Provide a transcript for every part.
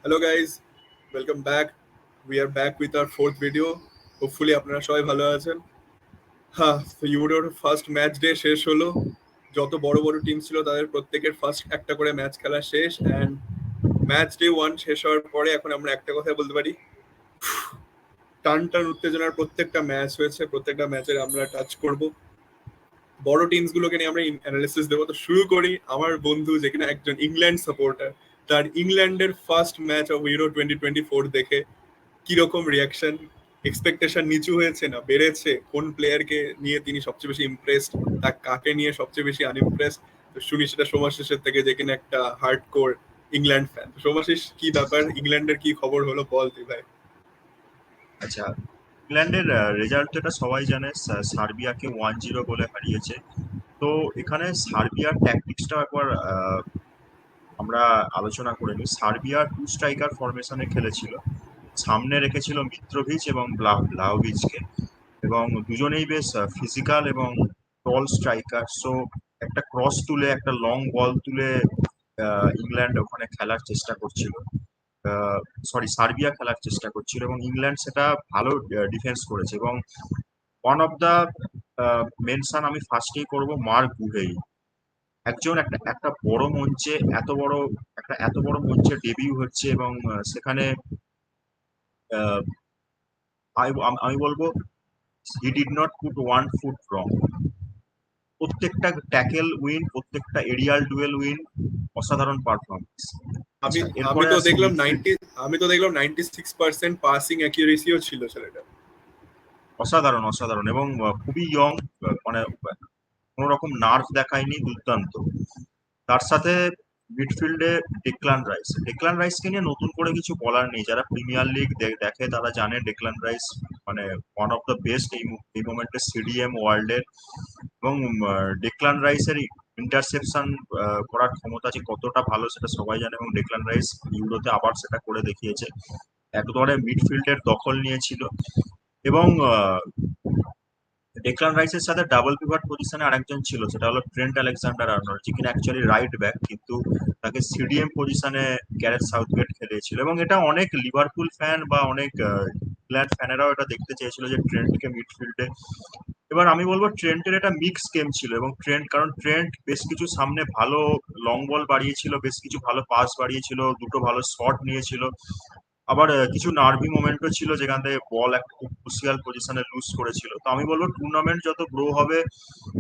Hello guys, welcome back. We are back with our fourth video. Hopefully আপনারা সবাই ভালো আছেন। হ্যাঁ, তো ইউরোর ফার্স্ট ম্যাচ ডে শেষ হলো। যত বড় বড় টিম ছিল তাদের প্রত্যেকের ফার্স্ট একটা করে ম্যাচ খেলা শেষ অ্যান্ড ম্যাচ ডে ওয়ান শেষ হওয়ার পরে এখন আমরা একটা কথা বলতে পারি, টান টান উত্তেজনার প্রত্যেকটা ম্যাচ হয়েছে, প্রত্যেকটা ম্যাচের আমরা টাচ করব, বড় টিমস গুলোকে নিয়ে আমরা অ্যানালিসিস দেবো। তো শুরু করি। আমার বন্ধু যেখানে একজন ইংল্যান্ড সাপোর্টার, তার ইংল্যান্ডের ফার্স্ট ম্যাচ অফ ইউরো 2024 দেখে কিরকম রিয়াকশন? এক্সপেকটেশন নিচু হয়েছে না বেড়েছে? কোন প্লেয়ারকে নিয়ে তিনি সবচেয়ে বেশি ইমপ্রেসড, তা কাকে নিয়ে সবচেয়ে বেশি আনইমপ্রেসড? তো শুনি সেটা সোমাশিসের থেকে, যে কিনা একটা হার্ড কোর ইংল্যান্ড ফ্যান। সোমাশিস, কি ব্যাপার? ইংল্যান্ডের কি খবর হলো বল তুই ভাই। আচ্ছা, ইংল্যান্ডের রেজাল্ট এটা সবাই জানে। সার্বিয়াকে 1-0 গোলে হারিয়েছে। তো এখানে সার্বিয়ার ট্যাকটিক্সটা একবার আমরা আলোচনা করে নিই। সার্বিয়া টু স্ট্রাইকার ফরমেশনে খেলেছিল। সামনে রেখেছিল মিত্রোভিচ এবং ব্লাহোভিচকে, এবং দুজনেই বেশ ফিজিক্যাল এবং টল স্ট্রাইকার। সো একটা ক্রস তুলে, একটা লং বল তুলে ইংল্যান্ড ওখানে খেলার চেষ্টা করছিল। সার্বিয়া খেলার চেষ্টা করছিল এবং ইংল্যান্ড সেটা ভালো ডিফেন্স করেছে। এবং ওয়ান অফ দা মেনশন আমি ফার্স্টেই করব মার্ক গুহেই। একজন একটা একটা বড় মঞ্চে এত বড় মঞ্চে ডেবিউ হচ্ছে, এবং সেখানে আহ, আমি বলবো he did not put one foot wrong. প্রত্যেকটা ট্যাকেল উইন, প্রত্যেকটা এরিয়াল ডুয়েল উইন, অসাধারণ পারফরমেন্স। আমি আচ্ছা, আমি এরপরে তো আসি দেখলাম মিডফিল্ড। 96% পাসিং অ্যাকিউরেসিও ছিল ছেলেটা। অসাধারণ অসাধারণ, এবং খুবই ইয়ং, মানে কোনো রকম নার্ভ দেখায়নি, দুর্দান্ত। তার সাথে মিডফিল্ডে ডেক্লান রাইসকে নিয়ে নতুন করে কিছু বলার নেই। যারা প্রিমিয়ার লিগ দেখে তারা জানে ডেক্লান রাইস মানে ওয়ান অফ দ্য বেস্ট এই মোমেন্টে সিডিএম ওয়ার্ল্ডের। এবং ডেক্লান রাইসের ইন্টারসেপশন করার ক্ষমতা যে কতটা ভালো সেটা সবাই জানে, এবং ডেক্লান রাইস ইউরোতে আবার সেটা করে দেখিয়েছে। একবারে মিডফিল্ডের দখল নিয়েছিল। এবং ডেক্লান রাইসের সাথে ডাবল পিভট পজিশনে আরেকজন ছিল, সেটা হলো ট্রেন্ট আলেকজান্ডার আর্নল্ড, যে কিনা অ্যাকচুয়ালি রাইট ব্যাক, কিন্তু তাকে সিডিএম পজিশনে গ্যারেথ সাউথগেট খেলিয়েছিল। এবং এটা অনেক লিভারপুল ফ্যান বা অনেক ইংল্যান্ড ফ্যানেরাও এটা দেখতে চেয়েছিল যে ট্রেন্টকে মিডফিল্ডে। এবার আমি বলবো ট্রেন্টের এটা মিক্স গেম ছিল, এবং ট্রেন্ট বেশ কিছু সামনে ভালো লং বল বাড়িয়েছিল, বেশ কিছু ভালো পাস বাড়িয়েছিল, দুটো ভালো শট নিয়েছিল। আবার কিছু নার্ভি মোমেন্টও ছিল যেখান থেকে বল একটা খুব ক্রুশিয়াল পজিশনে লুজ করেছিল। তো আমি বলবো টুর্নামেন্ট যত গ্রো হবে,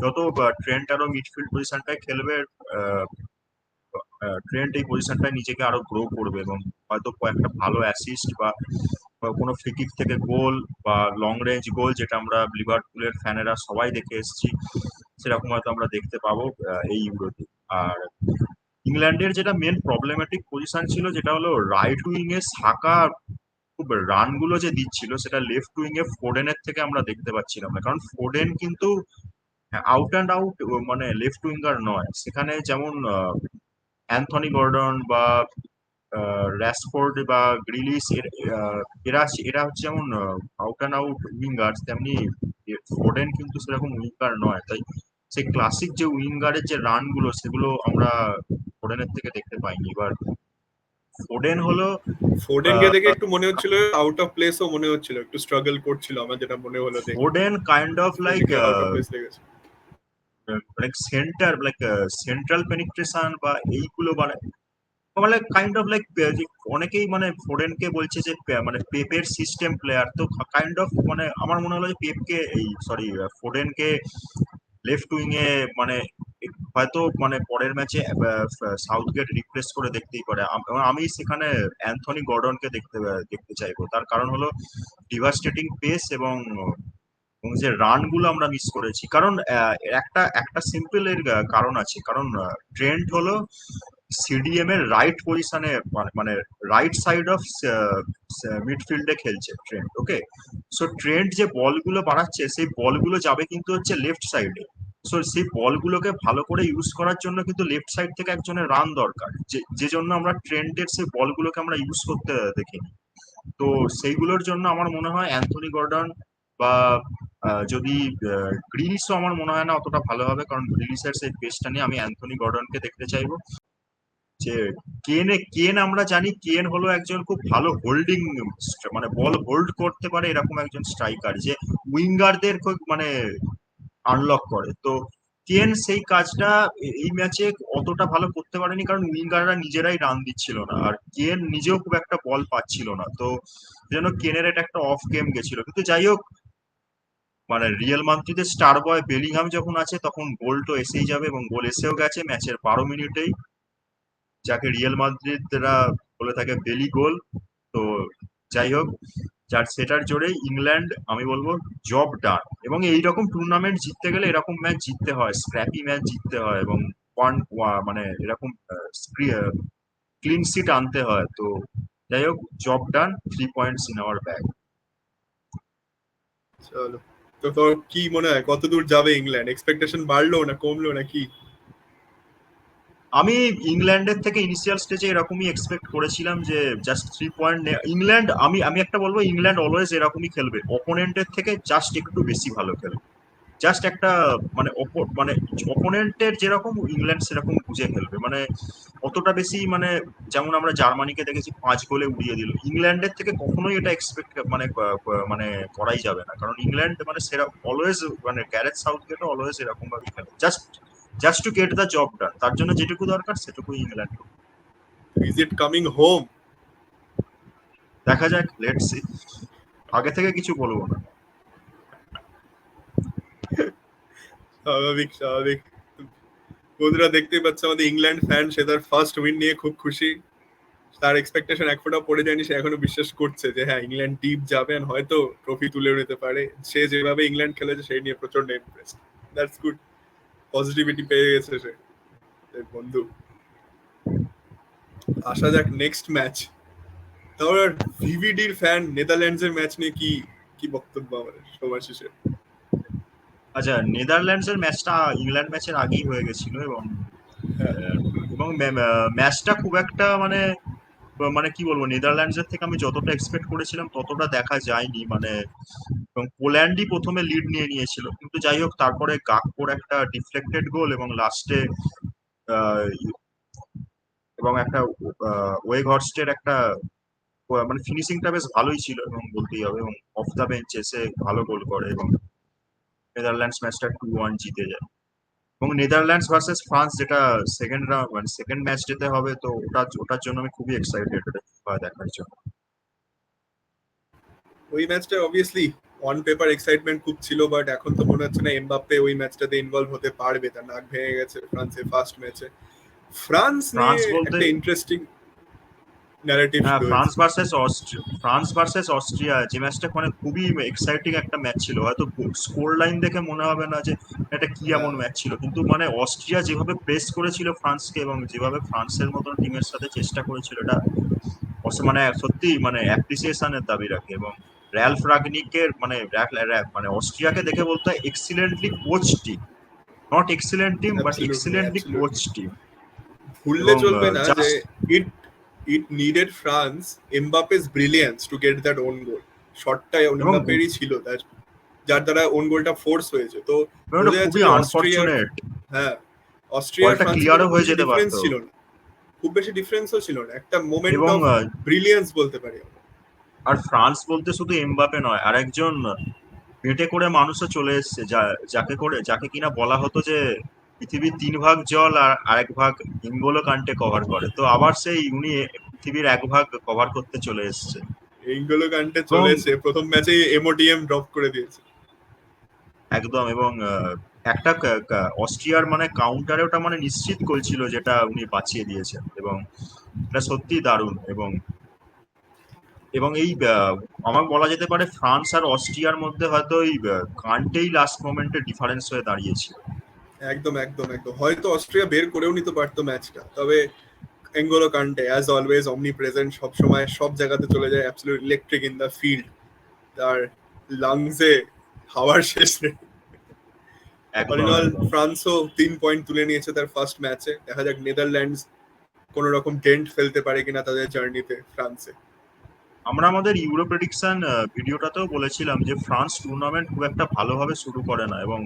যত ট্রেন্ট আরো মিডফিল্ড পজিশনটায় খেলবে, আহ, ট্রেন্ট এই পজিশনটায় নিজেকে আরো গ্রো করবে, এবং হয়তো কয়েকটা ভালো অ্যাসিস্ট বা কোনো ফ্রি কিক থেকে গোল বা লং রেঞ্জ গোল, যেটা আমরা লিভারপুলের ফ্যানেরা সবাই দেখে এসেছি, সেরকম হয়তো আমরা দেখতে পাবো এই ইউরোতে। আর ইংল্যান্ডের যেটা মেন প্রবলেমেটিক পজিশন ছিল, যেটা হলো রাইট উইং এ সাকা খুব রান গুলো যে দিচ্ছিল, সেটা লেফট উইং এ ফোডেনের থেকে আমরা দেখতে পাচ্ছিলাম না। কারণ ফোডেন কিন্তু আউট অ্যান্ড আউট মানে লেফট উইঙ্গার নয়। সেখানে যেমন অ্যান্থনি গর্ডন বা র্যাশফোর্ড বা গ্রিলিশ, এরা এরা হচ্ছে যেমন আউট অ্যান্ড আউট উইঙ্গার, তেমনি ফোডেন কিন্তু সেরকম উইঙ্গার নয়। তাই সেই ক্লাসিক যে উইঙ্গারের যে রান গুলো, সেগুলো আমরা ফোডেনের থেকে দেখতে পাইনি। এবার ফোডেন হলো ফোর্ডেনকে দেখে একটু মনে হচ্ছিল আউট অফ প্লেসও মনে হচ্ছিল, একটু স্ট্রাগল করছিল আমার যেটা মনে হলো দেখে। ফোডেন কাইন্ড অফ লাইক ফোর্ডেনকে আউট অফ প্লেস লেগেছে। সেন্ট্রাল পেনিট্রেশন বা এইগুলো, মানে কাইন্ড অফ লাইক, অনেকেই মানে ফোরেনকে বলছে যে মানে পেপের সিস্টেম প্লেয়ার। তো কাইন্ড অফ মানে আমার মনে হলো যে পেপকে এই সরি ফোরেনকে লেফট উইং এ মানে হয়তো মানে পরের ম্যাচে সাউথগেট রিপ্লেস করে দেখতেই পারে। আমি সেখানে অ্যান্থনি গর্ডনকে দেখতে চাইবো। তার কারণ হলো ডিভাস্টেটিং পেস, এবং যে রান গুলো আমরা মিস করেছি। কারণ একটা একটা সিম্পল এর কারণ আছে। কারণ ট্রেন্ট হলো সিডিএম এর রাইট পজিশনে, মানে রাইট সাইড অফ মিডফিল্ডে খেলছে ট্রেন্ট। ওকে, সো ট্রেন্ট যে বলগুলো বাড়াচ্ছে, সেই বলগুলো যাবে কিন্তু হচ্ছে লেফট সাইডে। সো সেই বলগুলোকে ভালো করে ইউজ করার জন্য কিন্তু লেফট সাইড থেকে একজনের রান দরকার, যে জন্য আমরা ট্রেন্টের সেই বলগুলোকে আমরা ইউজ করতে দেখিনি। তো সেইগুলোর জন্য আমার মনে হয় অ্যান্থনি গর্ডন বা যদি গ্রিলিশও আমার মনে হয় না অতটা ভালো হবে, কারণ গ্রিলিশের সেই পেসটা নিয়ে আমি অ্যান্থনি গর্ডনকে দেখতে চাইবো। যে কেন আমরা জানি কেন হলো একজন খুব ভালো হোল্ডিং, মানে বল হোল্ড করতে পারে এরকম একজন স্ট্রাইকার যে উইঙ্গারদের খুব মানে আনলক করে। তো কেন সেই কাজটা এই ম্যাচে অতটা ভালো করতে পারেনি, কারণ উইঙ্গাররা নিজেরাই রান দিচ্ছিল না, আর কেন নিজেও খুব একটা বল পাচ্ছিল না। তো যেন কেনের এটা একটা অফ গেম গেছিল। কিন্তু যাই হোক, মানে রিয়াল মাদ্রিদের স্টার বয় বেলিংহাম যখন আছে তখন গোল তো এসেই যাবে, এবং গোল এসেও গেছে ম্যাচের 12 মিনিটেই, যাকে রিয়াল মাদ্রিদরা বলে থাকে বেলি গোল। তো যাই হোক, যার সেটার জোরেই ইংল্যান্ড আমি বলবো জব ডান। এবং এইরকম টুর্নামেন্ট জিততে গেলে এরকম ম্যাচ জিততে হয়, স্ক্র্যাপি ম্যাচ জিততে হয়, এবং মানে এরকম ক্লিন সিট আনতে হয়। তো যাই হোক, job done, 3 points in our bag. চলো, তো তোর কি মনে হয় কতদূর যাবে ইংল্যান্ড? এক্সপেকটেশন বাড়লো না কমলো না কি? আমি ইংল্যান্ডের থেকে ইনিশিয়াল স্টেজে এরকমই এক্সপেক্ট করেছিলাম যে জাস্ট 3 পয়েন্ট ইংল্যান্ড, আমি একটা বলবো, ইংল্যান্ড অলওয়েজ এরকমই খেলবে, অপোনেন্টের থেকে জাস্ট একটু বেশি ভালো খেলবে। জাস্ট একটা মানে মানে অপোনেন্টের যেরকম ইংল্যান্ড সেরকম বুঝে খেলবে, মানে অতটা বেশি মানে যেমন আমরা জার্মানিকে দেখেছি 5 গোলে উড়িয়ে দিল, ইংল্যান্ডের থেকে কখনোই এটা এক্সপেক্ট মানে মানে করাই যাবে না, কারণ ইংল্যান্ড মানে সেরা অলওয়েজ, মানে গ্যারেথ সাউথগেট অলওয়েজ এরকম ভাবে খেলে, just just to get the job ডান, তার জন্য যেটুকু দরকার সেটুকুই England. Is it coming home? দেখা যাক, লেটস সি, আগে থেকে কিছু বলবো না। স্বাভাবিক স্বাভাবিক। বন্ধুরা দেখতেই পাচ্ছে আমাদের ইংল্যান্ড ফ্যান, সে তার ফার্স্ট উইন নিয়ে খুব খুশি। তার এক্সপেকটেশন এক ফোঁটা পড়ে যায়নি, সে এখনো বিশ্বাস করছে যে হ্যাঁ ইংল্যান্ড ডিপ যাবে, হয়তো ট্রফি তুলে নিতে পারে। সে যেভাবে ইংল্যান্ড খেলেছে সেই নিয়ে প্রচন্ড ইমপ্রেস। দ্যাটস গুড, পজিটিভিটি পেয়ে গেছে সে বন্ধু। আসা যাক নেক্সট ম্যাচ। তারপর ভিভিডির ফ্যান নেদারল্যান্ডস এর ম্যাচ নিয়ে কি কি বক্তব্য আমাদের সবার শেষে? আচ্ছা, নেদারল্যান্ডস এর ম্যাচটা ইংল্যান্ড ম্যাচের আগেই হয়ে গেছিল, এবং হ্যাঁ, এবং ম্যাচটা খুব একটা মানে মানে কি বলবো, নেদারল্যান্ডস এর থেকে আমি যতটা এক্সপেক্ট করেছিলাম ততটা দেখা যায়নি, মানে এবং পোল্যান্ডই প্রথমে লিড নিয়ে নিয়েছিল, কিন্তু যাই হোক তারপরে গাকপোর একটা ডিফ্লেক্টেড গোল, এবং লাস্টে এবং একটা ওয়েঘহর্স্টের একটা মানে ফিনিশিংটা বেশ ভালোই ছিল এবং বলতেই হবে, এবং অফ দ্য বেঞ্চ এসে ভালো গোল করে, এবং নেদারল্যান্ডস ম্যাচটা 2-1 জিতে যায়। এবং নেদারল্যান্ডস ভার্সেস ফ্রান্স, যেটা সেকেন্ড রাউন্ড মানে সেকেন্ড ম্যাচ যেতে হবে, তো ওটার জন্য আমি খুবই এক্সাইটেড দেখার জন্য। ওই ম্যাচটা অবভিয়াসলি অন পেপার এক্সাইটমেন্ট খুব ছিল, বাট এখন তো মনে হচ্ছে না এমবাপ্পে ওই ম্যাচটাতে ইনভলভ হতে পারবে। তার নাক ভেঙে গেছে ফ্রান্সের ফার্স্ট ম্যাচে। ফ্রান্স নিয়ে ফ্রান্স বলতে, একটা ইন্টারেস্টিং ন্যারেটিভ হ্যাঁ, রয়েছে। ফ্রান্স ভার্সেস অস্ট্রিয়া, যে ম্যাচটা মানে খুবই এক্সাইটিং একটা ম্যাচ ছিল। হয়তো স্কোর লাইন দেখে মনে হবে না যে এটা কি হ্যাঁ, এমন ম্যাচ ছিল, কিন্তু মানে অস্ট্রিয়া যেভাবে প্রেস করেছিল ফ্রান্সকে, এবং যেভাবে ফ্রান্সের মতন টিমের সাথে চেষ্টা করেছিল, এটা মানে সত্যি মানে অ্যাপ্রিসিয়েশনের দাবি রাখে। এবং র্যালফ রাগনিকের মানে মানে অস্ট্রিয়াকে দেখে বলতে হয় excellently coach team, not excellent team but absolutely excellently coach absolutely. Team. ভুললে এবং চলবে না যে just it it needed France Mbappe's brilliance to get that one goal. শটটা এবং এমবাপ্পেরই ছিল, যার দ্বারা ওন গোলটা ফোর্স হয়েছে। তো ওটা বোঝা যাচ্ছে খুবই যে অস্ট্রিয়ার, আনফর্চুনেট, হ্যাঁ, অস্ট্রিয়ার বলটা ফ্রান্সের ক্লিয়ারও মধ্যে খুব হয়ে বেশি যেতে ডিফারেন্স পারতো। ছিল না, খুব বেশি ডিফারেন্সও ছিল না, একটা মোমেন্ট এবং অফ ব্রিলিয়েন্স বলতে পারি আমরা। আর ফ্রান্স বলতে শুধু এমবাপে নয়, আর একজন পেটে করে মানুষও চলে এসেছে, যাকে কিনা বলা হতো যে পৃথিবীর 3 ভাগ জল আর আরেক ভাগ ইনগোলো কান্টে কভার করে, তো আবার সেই উনি পৃথিবীর 1 ভাগ কভার করতে চলে এসেছে। এইগুলো কান্টে চলে এবং এসে প্রথম ম্যাচেই এমওটিএম ড্রপ করে দিয়েছে। একদম, এবং একটা অস্ট্রিয়ার মানে কাউন্টারে ওটা মানে নিশ্চিত গোল ছিল, যেটা উনি বাঁচিয়ে দিয়েছেন, এবং এটা সত্যি দারুণ। এবং এবং এই আমার বলা যেতে পারে ফ্রান্স আর অস্ট্রিয়ার মধ্যে হয়তো এই কান্টেই লাস্ট মোমেন্টে ডিফারেন্স হয়ে দাঁড়িয়েছিল। একদম একদম একদম, হয়তো অস্ট্রিয়া বের করেও নিতে পারতো ম্যাচটা, তবে এঙ্গোলো কান্টে অ্যাজ অলওয়েজ অমনি প্রেজেন্ট, সব সময় সব জায়গাতে চলে যায়, absolute electric in the field. তার লাংসে হাওয়ার শেষ নেই। অল ইন একদম অল একদম। ফ্রান্সও 3 পয়েন্ট তুলে নিয়েছে তার ফার্স্ট ম্যাচে। দেখা যাক নেদারল্যান্ডস কোন রকম ডেন্ট ফেলতে পারে কিনা তাদের জার্নিতে ফ্রান্সে। আমরা আমাদের ইউরো প্রেডিকশন ভিডিওটাতেও বলেছিলাম যে ফ্রান্স টুর্নামেন্ট খুব একটা ভালোভাবে শুরু করে না, এবং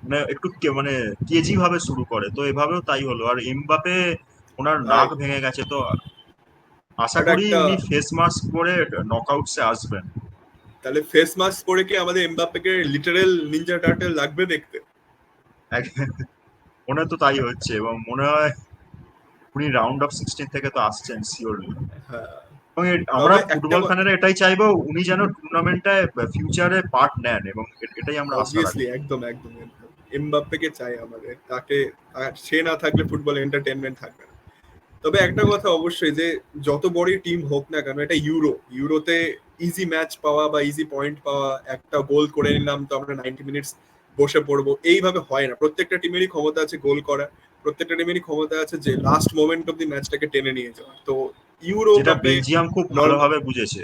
মানে একটু মানে কেজি ভাবে শুরু করে, তো এভাবেও তাই হলো। আর এমবাপে ওনার ভাই নাক ভেঙে গেছে, তো আশা ওটা করি একটা, উনি ফেস মাস্ক পরে নকআউটসে আসবেন। তাহলে ফেস মাস্ক পরে কি আমাদের এমবাপ্পেকে লিটারেল নিনজা টার্টেল লাগবে দেখতে? মনে তো তাই হচ্ছে, এবং মনে হয় উনি রাউন্ড অফ 16 থেকে তো আসছেন শিওরলি। হ্যাঁ, এবং আমরা তবে একটা ফুটবল ফ্যানেরা এটাই চাইবো, উনি যেন টুর্নামেন্টটায় ফিউচারে পার্ট নেন, এবং এটাই আমরা আশা অবভিয়াসলি রাখি। একদম একদম একদম এমবাপ্পেকে চাই আমাদের, তাকে, সে না থাকলে ফুটবল এন্টারটেনমেন্ট থাকবে না। তবে একটা কথা অবশ্যই, যে যত বড়ই টিম হোক না কেন, এটা ইউরোতে ইজি ম্যাচ পাওয়া বা ইজি পয়েন্ট পাওয়া, একটা গোল করে নিলাম তো আমরা 90 মিনিটস বসে পড়বো, এইভাবে হয় না। প্রত্যেকটা টিমেরই ক্ষমতা আছে গোল করা, প্রত্যেকটা টিমেরই ক্ষমতা আছে যে লাস্ট মোমেন্ট অব্দি ম্যাচটাকে টেনে নিয়ে যাওয়া। তো ইউরো যেটা কাপে বেলজিয়াম খুব নর্মাল, ভালোভাবে বুঝেছে।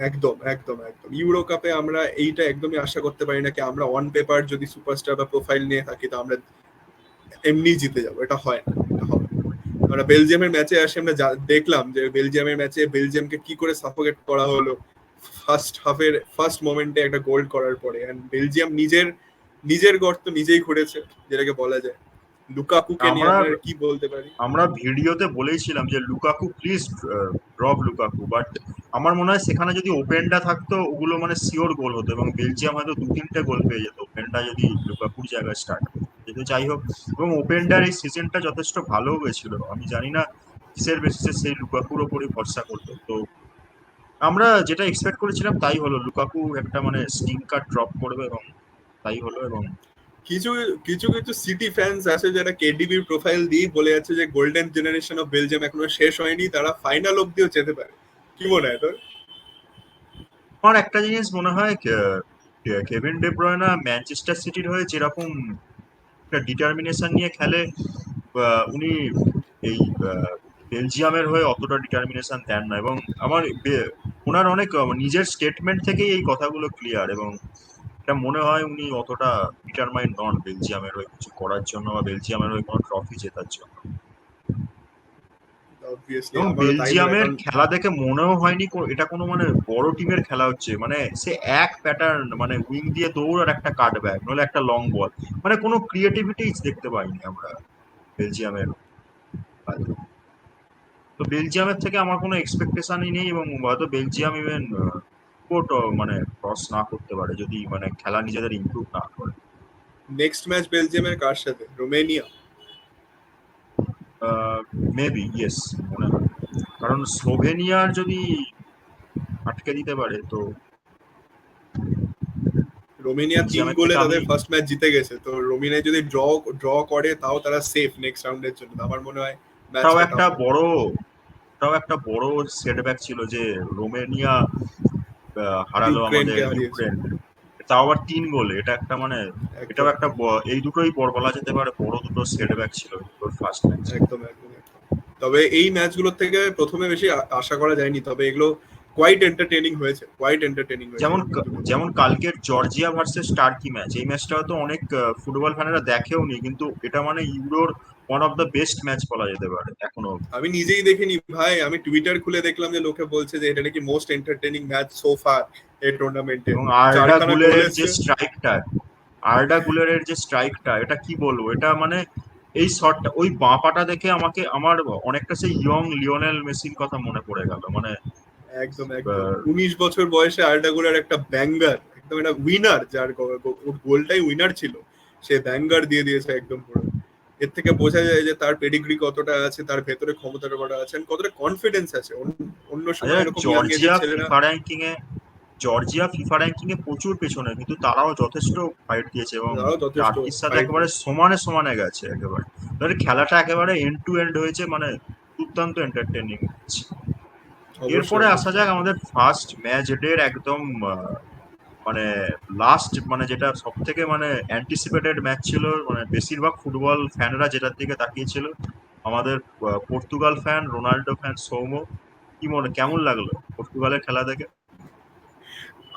একদম একদম একদম ইউরো কাপে আমরা এইটা একদমই আশা করতে পারি না কি আমরা অন পেপার যদি সুপারস্টার বা প্রোফাইল নিয়ে থাকি তো আমরা এমনি জিতে যাবো, এটা হয় না, এটা হবে না। আমরা বেলজিয়ামের ম্যাচে আসে আমরা দেখলাম যে বেলজিয়ামের ম্যাচে বেলজিয়ামকে কি করে সাফোকেট করা হলো ফার্স্ট হাফের ফার্স্ট মোমেন্টে একটা গোল করার পরে। এন্ড বেলজিয়াম নিজের নিজের গর্ত নিজেই করেছে, যেটাকে বলা যায়। লুকাকুকে নিয়ে আমরা আমরা আর কি বলতে পারি? আমরা ভিডিওতে বলেইছিলাম যে Lukaku please drop Lukaku, but আমার মনে হয় সেখানে যদি ওপেনটা থাকতো ওগুলো মানে শিওর গোল হতো, এবং বেলজিয়াম হয়তো 2-3টে গোল পেয়ে যেত ওপেনটা যদি লুকাকুর জায়গায় স্টার্ট যেত। যাই হোক, এবং ওপেনটার এই সিজনটা যথেষ্ট ভালো হয়েছিল, আমি জানি না কিসের বেসিসে সেই লুকাকুর ওপরই ভরসা করতো। তো আমরা যেটা এক্সপেক্ট করেছিলাম তাই হলো, লুকাকু একটা মানে স্টিঙ্কার ড্রপ করবে, এবং তাই হলো। এবং কিছু কিছু কিছু সিটি ফ্যান্স আছে যারা কেডিবির প্রোফাইল দিয়ে বলে যাচ্ছে যে গোল্ডেন জেনারেশন অফ বেলজিয়াম এখনো শেষ হয়নি, তারা ফাইনাল অব্দিও যেতে পারে। কি মনে হয় তোর? আমার একটা জিনিস মনে হয়, কেভিন ডে ব্রয়না ম্যানচেস্টার সিটির হয়ে যেরকম একটা ডিটারমিনেশন নিয়ে খেলে, উনি এই বেলজিয়ামের হয়ে অতটা ডিটারমিনেশন দেন না। এবং আমার ওনার অনেক নিজের স্টেটমেন্ট থেকেই এই কথাগুলো ক্লিয়ার, এবং এটা মনে হয় উনি অতটা ডিটারমাইন্ড নন বেলজিয়ামের হয়ে কিছু করার জন্য বা বেলজিয়ামের হয়ে কোনো ট্রফি জেতার জন্য। অবভিয়াসলি এবং আমারও তাই মনে হয়, বেলজিয়ামের কারণ খেলা দেখে মনেও হয়নি এটা কোনো মানে বড় টিমের খেলা হচ্ছে, মানে সে এক প্যাটার্ন, মানে উইং দিয়ে দৌড় আর একটা কাট ব্যাক নলে একটা লং বল, মানে কোনো ক্রিয়েটিভিটি দেখতে পাইনি আমরা বেলজিয়ামের। তো বেলজিয়ামের থেকে আমার কোনো এক্সপেকটেশনই নেই, এবং হয়তো বেলজিয়াম ইভেন কোট মানে ক্রস না করতে পারে যদি মানে খেলা নিজেদের ইমপ্রুভ না করে। নেক্সট ম্যাচ বেলজিয়ামের কার সাথে? রোমেনিয়া। মেবি ইয়েস, মনে হয়, কারণ স্লোভেনিয়ার যদি আটকে দিতে পারে তো রোমেনিয়া 3 বেলজিয়ামের গোলে থেকে আমি তাদের ফার্স্ট ম্যাচ জিতে গেছে, তো রোমেনিয়া যদি ড্র করে তাও তারা সেফ নেক্সট রাউন্ডের জন্য। আমার মনে হয় ওটাও ম্যাচটা একটা টাফ হবে। বড় ওটাও একটা বড় সেটব্যাক ছিল যে রোমেনিয়া হারালো আমাদের ইউক্রেনকে হারিয়েছে। ইউক্রেন, তাও আবার 3 গোলে। এটা একটা মানে এটাও একদম একটা এই দুটোই বড় বলা যেতে পারে, বড় দুটো সেটব্যাক ছিল দুটোর ফার্স্ট ম্যাচ। একদম একদম একদম। তবে এই ম্যাচগুলোর থেকে প্রথমে বেশি আশা করা যায়নি, তবে এগুলো কোয়াইট এন্টারটেনিং হয়েছে যেমন এই দুটো ম্যাচ। যেমন কালকের জর্জিয়া ভার্সেস টার্কি ম্যাচ, এই ম্যাচটা হয়তো অনেক ফুটবল ফ্যানেরা দেখেও নি, কিন্তু এটা মানে ইউরোর one of the best match বলা যেতে পারে এখনো অবধি। আমি নিজেই দেখিনি ভাই, আমি টুইটার খুলে দেখলাম যে লোকে বলছে যে এটা নাকি most entertaining match so far এই টুর্নামেন্টে। এবং চারখানা গোল এসছে। আর্ডা গুলেরের যে স্ট্রাইকটা, এটা কি বলবো, এটা মানে এই শটটা ওই বাঁ পাটা দেখে আমাকে আমার অনেকটা সেই ইয়ং লিওনেল মেসির কথা মনে পড়ে গেল, মানে একদম একদম 19 বছর বয়সে আর্ডা গুলার একটা ব্যাঙ্গার, একদম একটা উইনার, যার ওর গোলটাই উইনার ছিল, সে ব্যাঙ্গার দিয়ে দিয়েছে একদম পুরো। এর থেকে বোঝা যায় যে তার পেডিগ্রি কতটা আছে, তার ভেতরে ক্ষমতাটা কতটা আছে, and কতটা কনফিডেন্স আছে। অন্য সময় এরকম ইয়াং এজের জর্জিয়া ছেলেরা। ফিফা র্যাঙ্কিং এ জর্জিয়া ফিফা র্যাঙ্কিং এ প্রচুর পেছনে, কিন্তু তারাও যথেষ্ট ফাইট দিয়েছে, এবং তারাও যথেষ্ট টার্কির সাথে ফাইট একেবারে দিয়েছে। সমানে সমানে গেছে একেবারে। তাহলে খেলাটা একেবারে এন্ড টু এন্ড হয়েছে, মানে দুর্দান্ত এন্টারটেইনিং। অবশ্যই এরপরে আসা অবশ্যই। যাক আমাদের ফার্স্ট ম্যাচ ডের একদম মানে লাস্ট, মানে যেটা সব থেকে মানে অ্যান্টিসিপেটেড ম্যাচ ছিল, মানে বেশিরভাগ ফুটবল ফ্যানরা যেটার দিকে তাকিয়েছিল, আমাদের Portugal fan, Ronaldo fan Soumya, কি মনে কেমন লাগলো পর্তুগালের খেলা দেখে?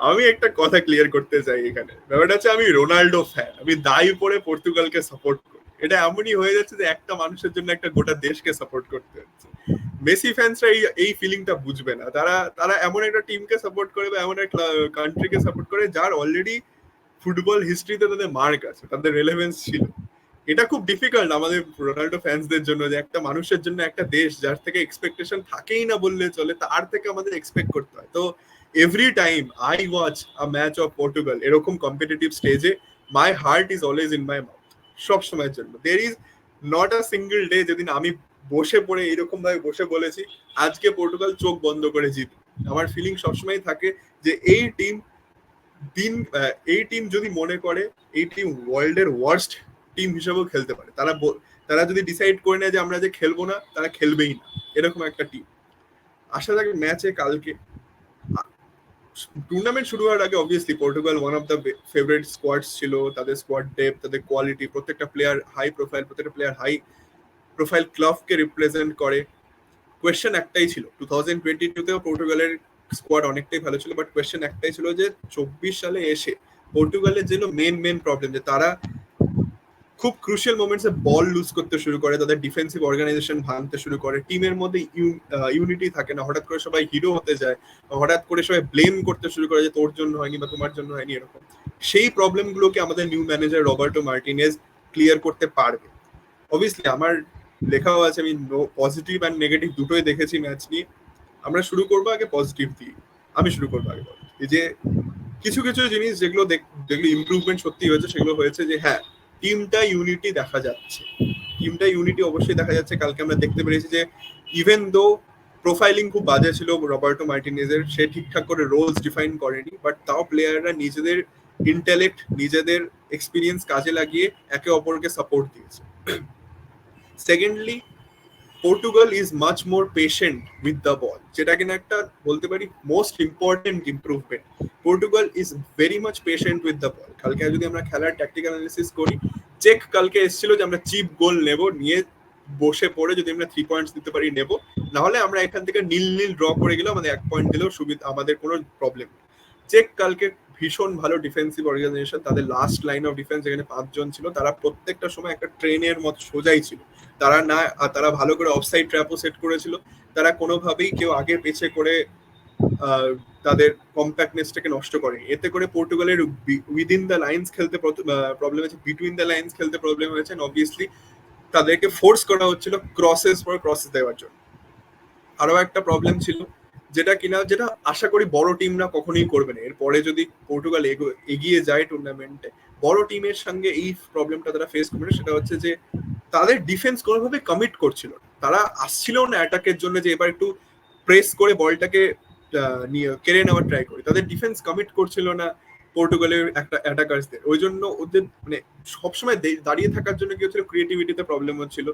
আমি একটা কথা ক্লিয়ার করতে চাই এখানে, ব্যাপারটা হচ্ছে আমি রোনাল্ডো ফ্যান, আমি দায়ী পড়ে পর্তুগালকে সাপোর্ট করি। এটা এমনই হয়ে যাচ্ছে যে একটা মানুষের জন্য একটা গোটা দেশকে সাপোর্ট করতে হচ্ছে। মেসি ফ্যান্সরা এই ফিলিংটা বুঝবে না। তারা তারা এমন একটা টিমকে সাপোর্ট করে বা এমন একটা কান্ট্রিকে সাপোর্ট করে যার অলরেডি ফুটবল হিস্ট্রিতে তাদের মার্ক আছে, তাদের রেলেভেন্স ছিল। এটা খুব ডিফিকাল্ট আমাদের রোনাল্ডো ফ্যান্সদের জন্য, যে একটা মানুষের জন্য একটা দেশ যার থেকে এক্সপেকটেশন থাকেই না বললে চলে, তার থেকে আমাদের এক্সপেক্ট করতে হয়। তো every time I watch a match of Portugal এরকম কম্পিটিটিভ স্টেজে, my heart is always in my mouth, সব সময়ের জন্য। There is not a single day যেদিন আমি বসে পড়ে এরকম ভাবে বসে বলেছি আজকে পর্তুগাল চোখ বন্ধ করে জিতবে। আমার ফিলিং সবসময় থাকে যে এই টিম যদি মনে করে এই টিম ওয়ার্ল্ডের ওয়ার্স্ট টিম হিসেবেও খেলতে পারে, তারা যদি ডিসাইড করে নেয় যে আমরা যে খেলবো না, তারা খেলবেই না, এরকম একটা টিম। আসা যাক ম্যাচে কালকে। টুর্নামেন্ট শুরু হওয়ার আগে obviously Portugal one of the favourite squads ছিল। তাদের স্কোয়াড ডেপথ, তাদের কোয়ালিটি, প্রত্যেকটা প্লেয়ার হাই প্রোফাইল, প্রত্যেকটা প্লেয়ার হাই প্রোফাইল ক্লাবকে রিপ্রেজেন্ট করে। কোয়েশ্চেন একটাই ছিল, 2022-তেও পর্তুগালের স্কোয়াড অনেকটাই ভালো ছিল, বাট কোয়েশ্চেন একটাই ছিল যে 24 সালে এসে পর্তুগালের যেন মেন প্রবলেম যে তারা খুব ক্রুশিয়াল মোমেন্টসে বল লুজ করতে শুরু করে, তাদের ডিফেন্সিভ অর্গানাইজেশন ভাঙতে শুরু করে, টিমের মধ্যে ইউনিটি থাকে না, হঠাৎ করে সবাই হিরো হতে যায়, হঠাৎ করে সবাই ব্লেম করতে শুরু করে যে তোর জন্য হয়নি বা তোমার জন্য হয়নি, এরকম। সেই প্রবলেমগুলোকে আমাদের new manager Roberto Martinez clear করতে পারবে। অবভিয়াসলি আমার লেখাও আছে, আমি পজিটিভ অ্যান্ড নেগেটিভ দুটোই দেখেছি ম্যাচ নিয়ে। আমরা শুরু করবো আগে পজিটিভ দিয়ে। আমি শুরু করবো আগে এই যে কিছু কিছু জিনিস যেগুলো ইমপ্রুভমেন্ট সত্যি হয়েছে, সেগুলো হয়েছে যে হ্যাঁ, টিমটা ইউনিটি দেখা যাচ্ছে, টিমটা ইউনিটি অবশ্যই দেখা যাচ্ছে। কালকে আমরা দেখতে পেরেছি যে ইভেন দো প্রোফাইলিং খুব বাজে ছিল রবার্টো মার্টিনেজের, সে ঠিকঠাক করে রোলস ডিফাইন করেনি, বাট তাও প্লেয়াররা নিজেদের ইন্টেলেক্ট, নিজেদের এক্সপিরিয়েন্স কাজে লাগিয়ে একে অপরকে সাপোর্ট দিয়েছে। Secondly, Portugal is much more patient with the ball, যেটা কিনা একটা বলতে পারি most important improvement. Portugal is very much patient with the ball. কালকে যদি আমরা খেলার ট্যাকটিক্যাল অ্যানালিসিস করি, চেক কালকে এসেছিল যে আমরা চিপ গোল নেব, নিয়ে বসে পড়ে যদি আমরা 3 পয়েন্টস দিতে পারি নেব, নাহলে আমরা এখান থেকে নীল ড্র করে গেলেও আমাদের 1 পয়েন্ট দিলেও সুবিধা, আমাদের কোনো প্রবলেম নেই। চেক কালকে ভীষণ ভালো ডিফেন্সিভ অর্গানাইজেশন, তাদের লাস্ট লাইন অফ ডিফেন্স যেখানে 5 জন ছিল, তারা প্রত্যেকটা সময় একটা ট্রেনের মতো সোজাই ছিল। তারা ভালো করে অফসাইড ট্র্যাপও সেট করেছিল, তারা কোনোভাবেই কেউ আগে পেছে করে তাদের কম্প্যাক্টনেসটাকে নষ্ট করে। এতে করে পর্তুগালের উইদিন দ্য লাইন্স খেলতে প্রবলেম হয়েছে, বিটুইন দ্য লাইন্স খেলতে প্রবলেম হয়েছে, অবভিয়াসলি তাদেরকে ফোর্স করা হচ্ছিল ক্রসেস পর ক্রসেস দেওয়ার জন্য। আরো একটা প্রবলেম ছিল যেটা আশা করি বড় টিমরা কখনোই করবে না। এরপরে যদি পর্তুগাল এগিয়ে যায় টুর্নামেন্টে, বড় টিমের সঙ্গে এই প্রবলেমটা তারা ফেস করবে, সেটা হচ্ছে যে তাদের ডিফেন্স কোনোভাবে কমিট করছিল না, তারা আসছিল না অ্যাটাকের জন্য যে এবার একটু প্রেস করে বলটাকে নিয়ে কেড়ে নেওয়ার ট্রাই করি। তাদের ডিফেন্স কমিট করছিল না পর্তুগালের একটা অ্যাটাকার্সদের, ওই জন্য ওদের মানে সবসময় দাঁড়িয়ে থাকার জন্য কি হচ্ছিল, ক্রিয়েটিভিটিতে প্রবলেম হচ্ছিল।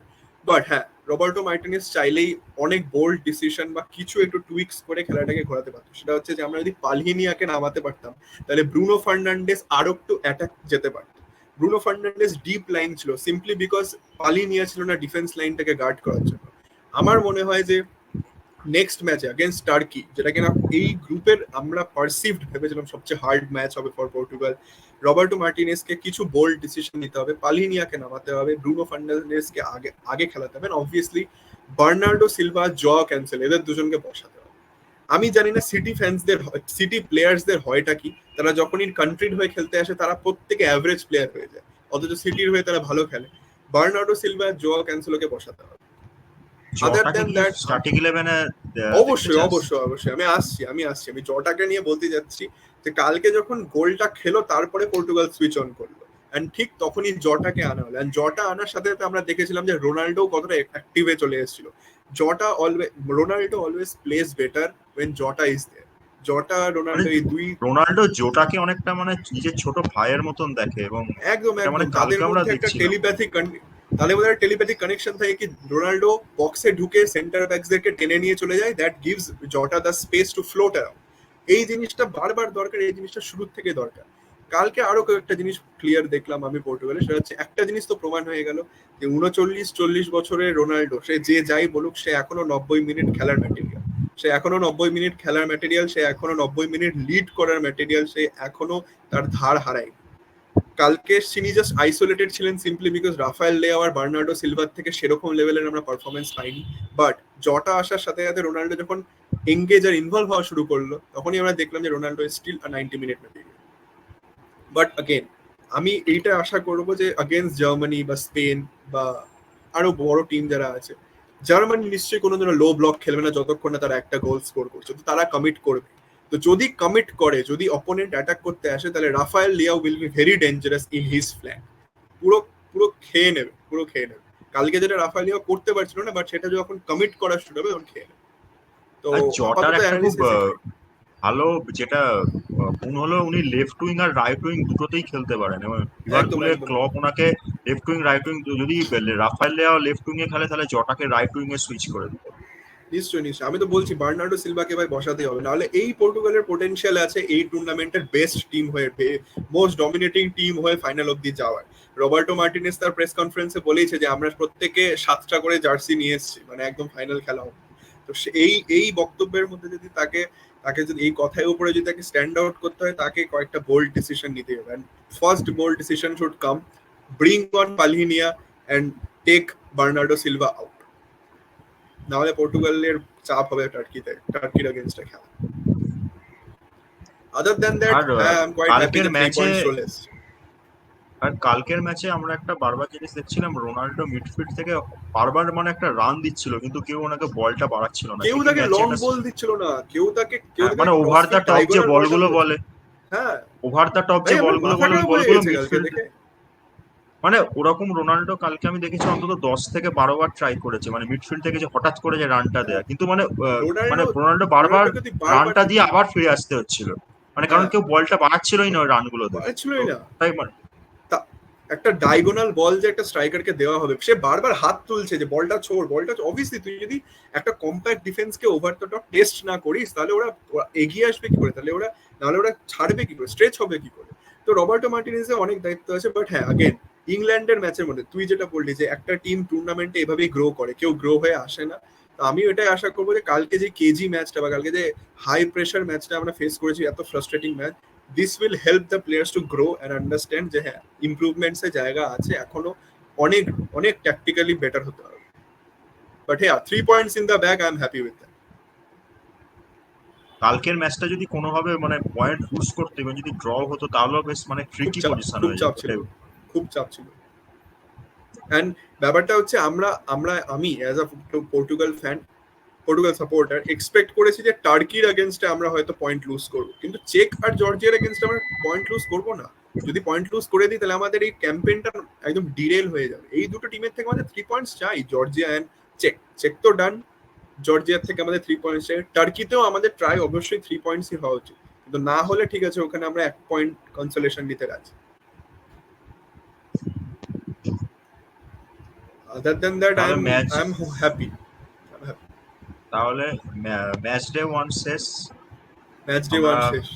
বাট হ্যাঁ, রবার্টো মার্টিনেজ চাইলেই অনেক বোল্ড ডিসিশন বা কিছু একটু টুইক্স করে খেলাটাকে ঘোরাতে পারতো। সেটা হচ্ছে যে আমরা যদি পালহিনিয়াকে নামাতে পারতাম, তাহলে ব্রুনো ফার্নান্ডেস আরো একটু অ্যাটাক যেতে পারত। ব্রুনো ফার্নান্ডেস ডিপ লাইন ছিল সিম্পলি বিকজ পালিনিয়া ছিল না ডিফেন্স লাইনটাকে গার্ড করার জন্য। আমার মনে হয় যে নেক্সট ম্যাচে अगेंस्ट টার্কি, যেটা কিনা এই গ্রুপের আমরা পারসিভড ভেবেছিলাম সবচেয়ে হার্ড ম্যাচ হবে ফর পর্তুগাল, রবার্টো মার্টিনেজকে কিছু বোল্ড ডিসিশন নিতে হবে, পালিনিয়াকে নামাতে হবে, ব্রুনো ফার্নান্ডেসকে আগে খেলাতে হবে, অবভিয়াসলি বার্নার্ডো সিলভা, জ ক্যান্সেল, এদের দুজনকে বসাতে হবে। আমি জানি না সিটি প্লেয়ার্সদের হয়টা কি, তারা যখনই কান্ট্রির হয়ে খেলতে আসে তারা প্রত্যেকে অ্যাভারেজ প্লেয়ার হয়ে যায়, অথচ সিটির হয়ে তারা ভালো খেলে। বার্নার্ডো সিলভা, জো ক্যান্সেলোকে বসাতে হবে। আদার দ্যান দ্যাট স্টার্টিং 11-এ অবশ্যই আমি জটাকে নিয়ে বলতে যাচ্ছি যে কালকে যখন গোলটা খেলো তারপরে পর্তুগাল সুইচ অন করলো, এন্ড ঠিক তখনই জটাকে আনা হলো। এন্ড জটা আনার সাথে সাথে আমরা দেখেছিলাম যে রোনাল্ডো কতটা অ্যাক্টিভে চলে এসেছিল। Ronaldo always plays better when Jota is there. Jota Ronaldo এই রোনাল্ডো জোটাকে অনেকটা মানে নিজের ছোট ভাইয়ের মতন দেখে, এবং একদম মানে তাদের কালকে আমরা মধ্যে একটা দেখছিলাম তাদের মধ্যে টেলিপ্যাথিক কানেকশন থাকে কি রোনাল্ডো বক্সে ঢুকে সেন্টার ব্যাকসদেরকে টেনে নিয়ে চলে যায়, দ্যাট গিভস জটা the space two float around. এই জিনিসটা বারবার দরকার, এই জিনিসটা শুরুর থেকে দরকার। কালকে আরো কয়েকটা জিনিস ক্লিয়ার দেখলাম আমি পর্তুগালে, সেটা হচ্ছে একটা জিনিস তো প্রমাণ হয়ে গেল যে 39-40 বছরের রোনাল্ডো, সে যে যাই বলুক, সে এখনো 90 মিনিট খেলার ম্যাটেরিয়াল, সে এখনো 90 মিনিট খেলার ম্যাটেরিয়াল, সে এখনো 90 মিনিট লিড করার ম্যাটেরিয়াল, সে এখনো তার ধার হারায়নি। কালকে তিনি জাস্ট আইসোলেটেড ছিলেন সিম্পলি বিকজ রাফায়েল লেয়াও আর বার্নার্ডো সিলভার থেকে সেরকম লেভেলের আমরা পারফরমেন্স পাইনি। বাট জটা আসার সাথে সাথে রোনাল্ডো যখন এঙ্গেজ আর ইনভলভ হওয়া শুরু করলো, তখনই আমরা দেখলাম যে Ronaldo is still 90 minute material. But again আমি এইটা আশা করবো যে अगेंस्ट জার্মানি বা স্পেন বা আরো বড় টিম যারা আছে, জার্মানি নিশ্চয়ই কোনোদিনও লো ব্লক খেলবে না যতক্ষণ না তারা একটা গোল স্কোর করছে, তো তারা কমিট করবে। তো যদি কমিট করে, যদি অপোনেন্ট অ্যাটাক করতে আসে, তাহলে Rafael Leao will be very dangerous in his flank. পুরো পুরো খেয়ে নেবে, পুরো খেয়ে নেবে। কালকে যেটা রাফায়েল লিয়াও করতে পারছিল না, বাট সেটা যখন কমিট করা শুরু হবে তখন খেয়ে নেবে। তো আর জটার আপাতত একটা খুব অ্যানালিসিস এটাই। ভালো যেটা গুণ হলো, উনি লেফট উইং আর রাইট উইং দুটোতেই খেলতে পারেন, এবং একদম লিভারপুলে একদম ক্লপ ওনাকে লেফট উইং রাইট উইং, যদি রাফায়েল লিয়াও লেফট উইং এ খেলে তাহলে জটাকে রাইট উইং এ সুইচ করে দিত। নিশ্চয়ই নিশ্চয়ই, আমি তো বলছি বার্নার্ডো সিলভাকে ভাই বসাতেই হবে, নাহলে এই পর্তুগালের পোটেনশিয়াল আছে এই টুর্নামেন্টের বেস্ট টিম হয়ে, মোস্ট ডমিনেটিং টিম হয়ে ফাইনাল অব্দি যাওয়ার। রবার্টো মার্টিনেস তার প্রেস কনফারেন্সে বলেইছে যে আমরা প্রত্যেকে 7টা করে জার্সি নিয়ে এসেছি, মানে একদম ফাইনাল খেলা হবে। তো এই এই বক্তব্যের মধ্যে যদি তাকে তাকে যদি এই কথার উপরে যদি তাকে স্ট্যান্ড আউট করতে হয়, তাকে কয়েকটা বোল্ড ডিসিশন নিতে হবে। And first bold decision should come, bring on Palhinha and take Bernardo Silva out. নাহলে পর্তুগালের চাপ হবে টার্কির এগেইনস্টে খেলা। আদার দ্যান দ্যাট, আর হ্যাঁ আই এম কোয়াইট হ্যাপি কালকের দ্যাট 3 ম্যাচে পয়েন্টস চলে এসেছে। আর কালকের ম্যাচে আমরা একটা বারবার জিনিস দেখছিলাম, রোনাল্ডো মিডফিল্ড থেকে বারবার মানে একটা রান দিচ্ছিল, কিন্তু কেউ ওনাকে বলটা বাড়াচ্ছিল না। কেউ সে কি তাকে ম্যাচে লং একটা বল দিচ্ছিল না, কেউ তাকে মানে cross over the feet top যে ডায়াগোনাল বলটা বলগুলো দিয়েছে। বলে, হ্যাঁ ওভার দ্য টপ ভাই, যে আমার বলগুলো মাথা বলে ওই খারাপ হয়ে বলগুলো গেছে কালকে মিডফিল্ড, দেখে। মানে ওরকম রোনাল্ডো কালকে আমি দেখেছি অন্তত 10 থেকে 12 বার ট্রাই করেছে, মানে মিডফিল্ড থেকে যে হঠাৎ করে যে রানটা হ্যাঁ, দেয়া, কিন্তু মানে রোনাল্ডো রোনাল্ডো বারবার রোনাল্ডোকে তুই বারবার রানটা দিয়ে আবার ফিরে আসতে হচ্ছিল, মানে কারণ হ্যাঁ কেউ বলটা বাড়াচ্ছিলই না ওই রানগুলো দেবে। তো পারছিলই না। তাই মানে একটা ডায়াগোনাল বল যে একটা স্ট্রাইকারকে দেওয়া হবে, সে বারবার হাত তুলছে যে বলটা ছোড়, বলটা অবভিয়াসলি তুই যদি একটা কম্প্যাক্ট ডিফেন্সকে ওভার দ্য টপ টেস্ট না করিস, তাহলে ওরা এগিয়ে আসবে কি করে, তাহলে ওরা নাহলে ওরা ছাড়বে কি করে, স্ট্রেচ হবে কি করে। তো রবার্টো মার্টিনেজের অনেক দায়িত্ব আছে, বাট হ্যাঁ আগেন ইংল্যান্ডের ম্যাচের মধ্যে তুই যেটা বললি যে একটা টিম টুর্নামেন্টে এভাবেই গ্রো করে, কেউ গ্রো হয়ে আসে না। তো আমি এটাই আশা করবো যে কালকে যে কেজি ম্যাচটা বা কালকে যে হাই প্রেশার ম্যাচটা আমরা ফেস করেছি, এত frustrating match, this will help the players to grow and understand যে হ্যাঁ ইমপ্রুভমেন্টস এর জায়গা আছে, এখনো অনেক অনেক ট্যাকটিক্যালি বেটার হতে হবে। বাট হ্যাঁ 3 points in the bag, I am happy with that. কালকের ম্যাচটা যদি কোনোভাবে মানে পয়েন্ট লুজ করতে এবং যদি ড্র হতো তাহলেও বেশ মানে ট্রিকি পজিশন খুব হয়ে চাপ যেত। ছিল, খুব চাপ ছিল। অ্যান্ড ব্যাপারটা হচ্ছে আমি as a Portugal fan, Portugal supporter expect করেছি যে টার্কির এগেনস্টে আমরা হয়তো পয়েন্ট লুজ করবো, কিন্তু চেক আর জর্জিয়ার এগেনস্টে আমরা পয়েন্ট লুজ করবো না। যদি পয়েন্ট লুজ করে দিই তাহলে আমাদের এই ক্যাম্পেইনটা একদম ডিরেল হয়ে যাবে। এই দুটো টিমের থেকে আমাদের 3 পয়েন্টস চাই, জর্জিয়া অ্যান্ড চেক। চেক তো ডান, জর্জিয়ার থেকে আমাদের 3 পয়েন্টস চাই। টার্কিতেও আমাদের ট্রাই অবশ্যই 3 পয়েন্টসই হওয়া উচিত, কিন্তু না হলে ঠিক আছে, ওখানে আমরা 1 পয়েন্ট কনসোলেশন নিতে রাজি। আদার দ্যান দ্যাট আই তাহলে এম হ্যাপি। তাহলে ম্যাচ ডে 1 শেষ। ম্যাচ ডে আমরা 1 শেষ।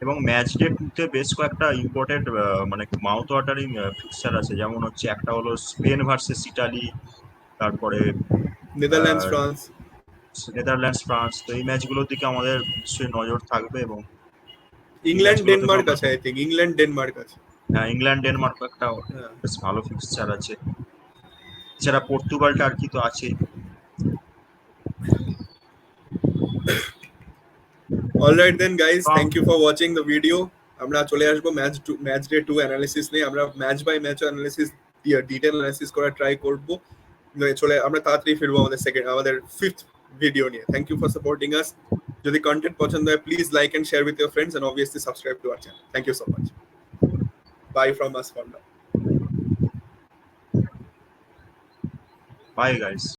এবং ম্যাচ ডে 2 তে বেশ কয়েকটা ইম্পর্টেন্ট মানে মাউথ ওয়াটারিং ফিক্সচার আছে, যেমন হচ্ছে একটা হলো স্পেন ভার্সেস ইটালি, তারপরে নেদারল্যান্ডস ফ্রান্স। Netherlands France. তো এই ম্যাচগুলোর দিকে আমাদের নিশ্চয়ই নজর থাকবে, এবং এই ইংল্যান্ড ম্যাচগুলোতে ডেনমার্ক আছে, আই থিঙ্ক ইংল্যান্ড ডেনমার্ক আছে। ইংল্যান্ড ডেনমার্ক একটা হ্যাঁ। বেশ ভালো ফিক্সচার আছে। এছাড়া পর্তুগাল টার্কি তো আছেই। Alright then guys, thank you for watching the video. আমরা চলে আসবো ম্যাচ ডে 2 অ্যানালিসিস নিয়ে। আমরা match by match analysis, detail analysis করার ট্রাই করব। আমরা তাড়াতাড়ি ফিরবো আমাদের 5th ভিডিও নিয়ে। Thank you for supporting us. যদি কন্টেন্ট পছন্দ হয় please like and share with your friends and obviously subscribe to our channel. Thank you so much. Bye from us for now. Bye guys.